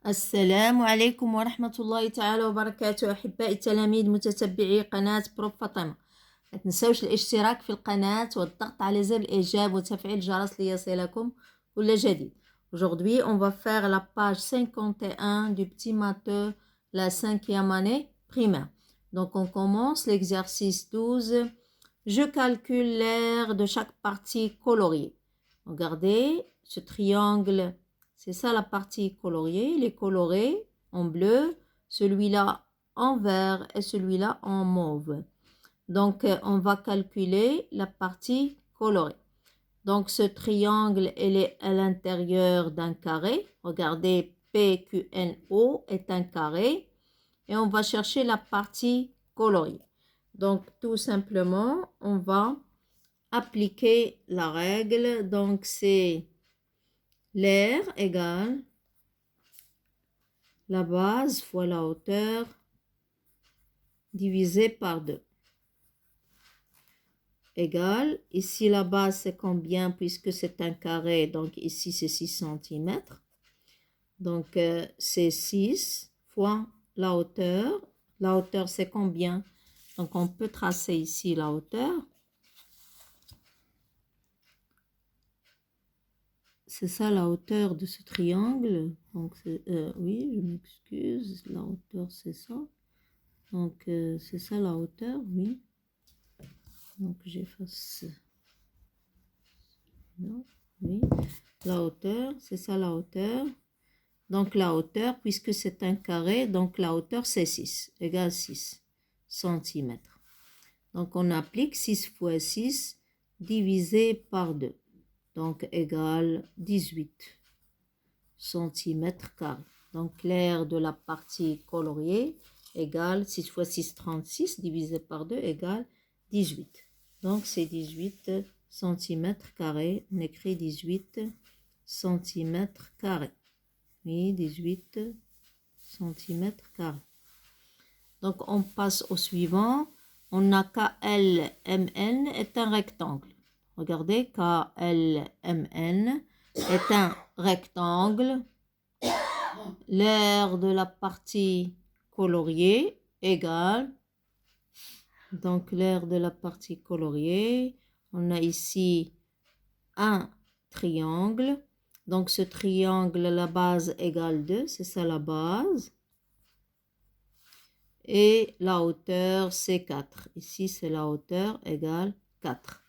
السلام عليكم ورحمة الله تعالى وبركاته أحبائي التلاميذ متتبعي قناة بروف فاطمة. ما تنسوش الاشتراك في القناة والضغط على زر الإعجاب وتفعيل الجرس ليصلكم كل جديد. Aujourd'hui, on va faire la page 51 du petit matheux, la 5e année primaire. Donc, on commence l'exercice 12. Je calcule l'aire de chaque partie coloriée. Regardez ce triangle. C'est ça la partie coloriée. Il est coloré en bleu, celui-là en vert et celui-là en mauve. Donc, on va calculer la partie colorée. Donc, ce triangle, il est à l'intérieur d'un carré. Regardez, PQNO est un carré. Et on va chercher la partie coloriée. Donc, tout simplement, on va appliquer la règle. Donc, c'est l'aire égale la base fois la hauteur divisé par 2. Égale, ici la base c'est combien puisque c'est un carré, donc ici c'est 6 cm. Donc c'est 6 fois la hauteur. La hauteur c'est combien? Donc on peut tracer ici la hauteur. C'est ça la hauteur de ce triangle. Donc oui, je m'excuse, la hauteur c'est ça. Donc c'est ça la hauteur, oui. Donc j'efface. Non, oui. La hauteur, c'est ça la hauteur. Donc la hauteur, puisque c'est un carré, donc la hauteur c'est 6, égale 6 cm. Donc on applique 6 fois 6 divisé par 2. Donc égale 18 cm². Donc l'aire de la partie coloriée égale 6 fois 6, 36, divisé par 2 égale 18. Donc c'est 18 cm². On écrit 18 cm². Oui, 18 cm². Donc on passe au suivant. On a KLMN est un rectangle. Regardez, KLMN est un rectangle. L'aire de la partie coloriée égale, donc l'aire de la partie coloriée, on a ici un triangle. Donc ce triangle, la base égale 2, c'est ça la base. Et la hauteur, c'est 4. Ici, c'est la hauteur égale 4.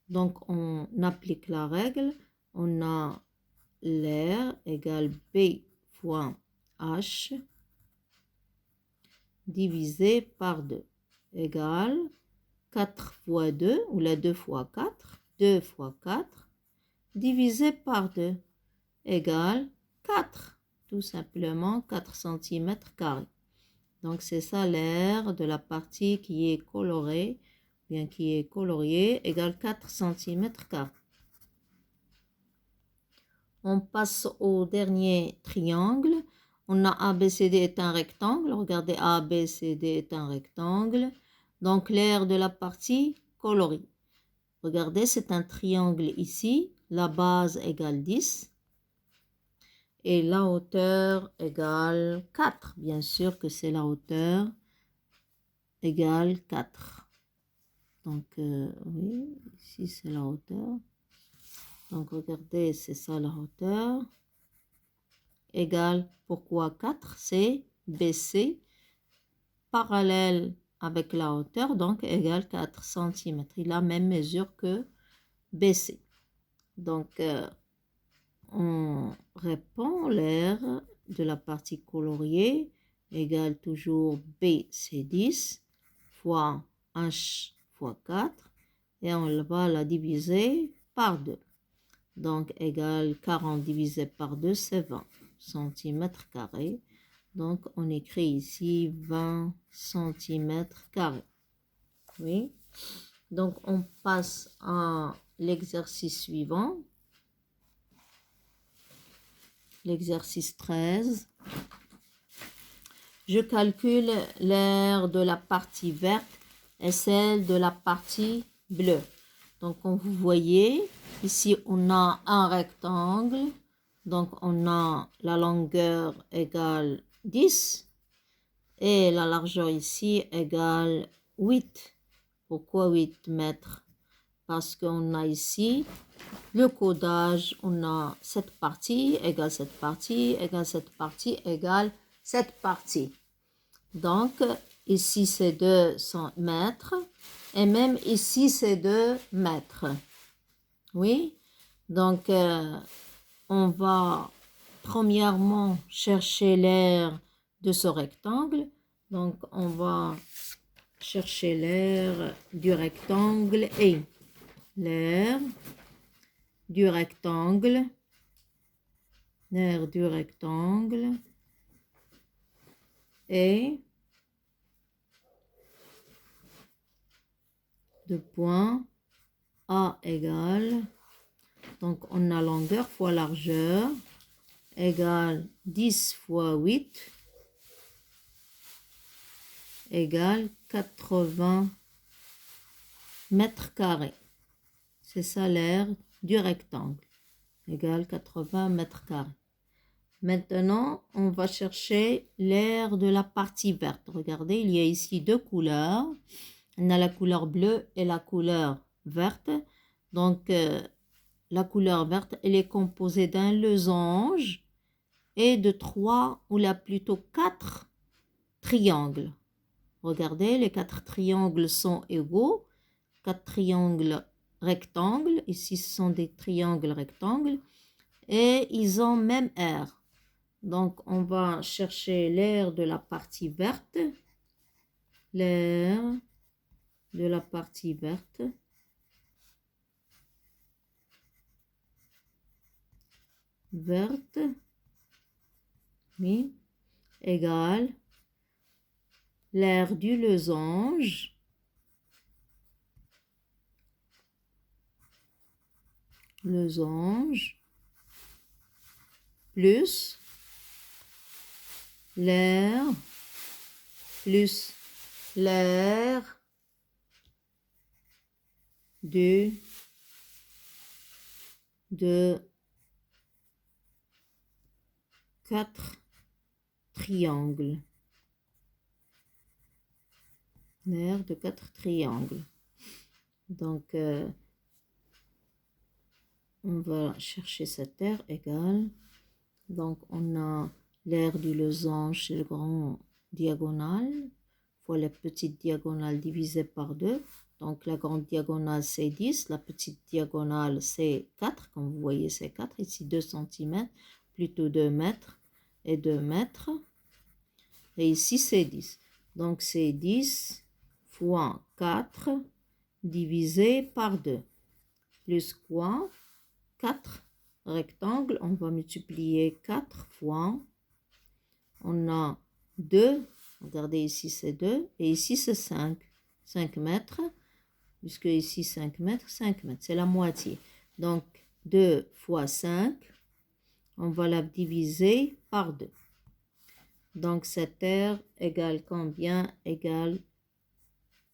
Donc on applique la règle. On a l'aire égale B fois H divisé par 2 égale 4 fois 2 ou la 2 fois 4, 2 fois 4 divisé par 2 égale 4, tout simplement 4 cm². Donc c'est ça l'aire de la partie qui est colorée, bien qui est coloriée, égale 4 cm². On passe au dernier triangle. On a ABCD est un rectangle. Regardez, ABCD est un rectangle. Donc, l'aire de la partie colorée. Regardez, c'est un triangle ici. La base égale 10. Et la hauteur égale 4. Bien sûr que c'est la hauteur égale 4. Donc, oui, ici c'est la hauteur. Donc, regardez, c'est ça la hauteur. Égale, pourquoi 4? C'est BC, parallèle avec la hauteur, donc égale 4 cm. Il a la même mesure que BC. Donc, on répond l'aire de la partie coloriée égale toujours B, c'est 10, fois H fois 4, et on va la diviser par 2. Donc, égale 40 divisé par 2, c'est 20 cm². Donc, on écrit ici 20 cm². Oui. Donc, on passe à l'exercice suivant. L'exercice 13. Je calcule l'aire de la partie verte et celle de la partie bleue. Donc, comme vous voyez, ici, on a un rectangle. Donc, on a la longueur égale 10 et la largeur ici égale 8. Pourquoi 8 mètres? Parce qu'on a ici le codage, on a cette partie égale cette partie égale cette partie égale cette partie. Donc, ici c'est 200 mètres et même ici c'est 2 mètres. Oui, donc on va premièrement chercher l'aire de ce rectangle. Donc, on va chercher l'aire du rectangle et l'aire du rectangle, l'aire du rectangle et de point A égale, donc on a longueur fois largeur égale 10 fois 8 égale 80 mètres carrés. C'est ça l'aire du rectangle, égale 80 mètres carrés. Maintenant, on va chercher l'aire de la partie verte. Regardez, il y a ici deux couleurs. On a la couleur bleue et la couleur verte. Donc, la couleur verte, elle est composée d'un losange et de 3 ou là plutôt 4 triangles. Regardez, les 4 triangles sont égaux. 4 triangles rectangles. Ici, ce sont des triangles rectangles. Et ils ont même aire. Donc, on va chercher l'aire de la partie verte. L'aire de la partie verte. Verte. Oui. Égale l'aire du losange. Losange. Plus l'aire. Plus l'aire de 4 triangles. L'aire de 4 triangles. Donc, on va chercher cette aire égale. Donc, on a l'aire du losange, c'est le grand diagonale, fois la petite diagonale divisée par 2. Donc, la grande diagonale, c'est 10. La petite diagonale, c'est 4. Comme vous voyez, c'est 4. Ici, 2 cm, plutôt 2 mètres et 2 mètres. Et ici, c'est 10. Donc, c'est 10 fois 4 divisé par 2. Plus quoi? 4 rectangles. On va multiplier 4 fois. On a 2. Regardez, ici, c'est 2. Et ici, c'est 5. 5 mètres. Puisque ici, 5 mètres, 5 mètres. C'est la moitié. Donc, 2 fois 5. On va la diviser par 2. Donc, cette aire égale combien?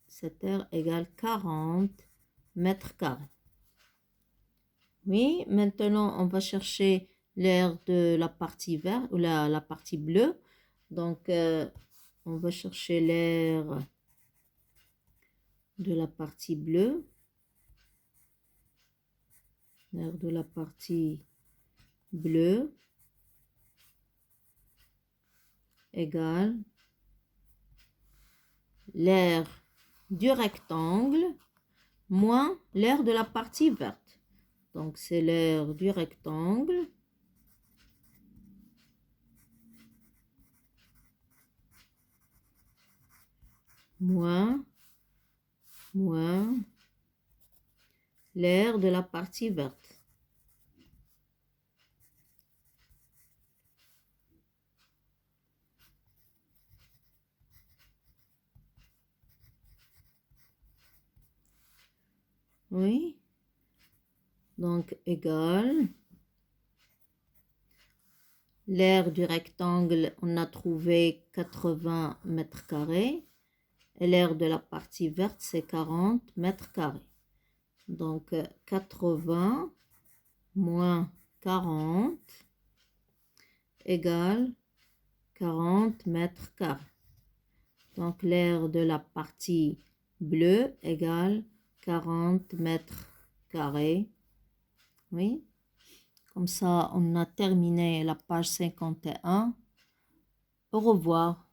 Cette aire égale 40 mètres carrés. Oui, maintenant, on va chercher l'aire de la partie verte ou la partie bleue. Donc, on va chercher l'aire de la partie bleue. L'aire de la partie bleue égale l'aire du rectangle moins l'aire de la partie verte. Donc, c'est l'aire du rectangle moins l'aire de la partie verte. Oui. Donc, égale l'aire du rectangle, on a trouvé 80 mètres carrés. Et l'aire de la partie verte, c'est 40 mètres carrés. Donc, 80 moins 40 égale 40 mètres carrés. Donc, l'aire de la partie bleue égale 40 mètres carrés. Oui. Comme ça, on a terminé la page 51. Au revoir.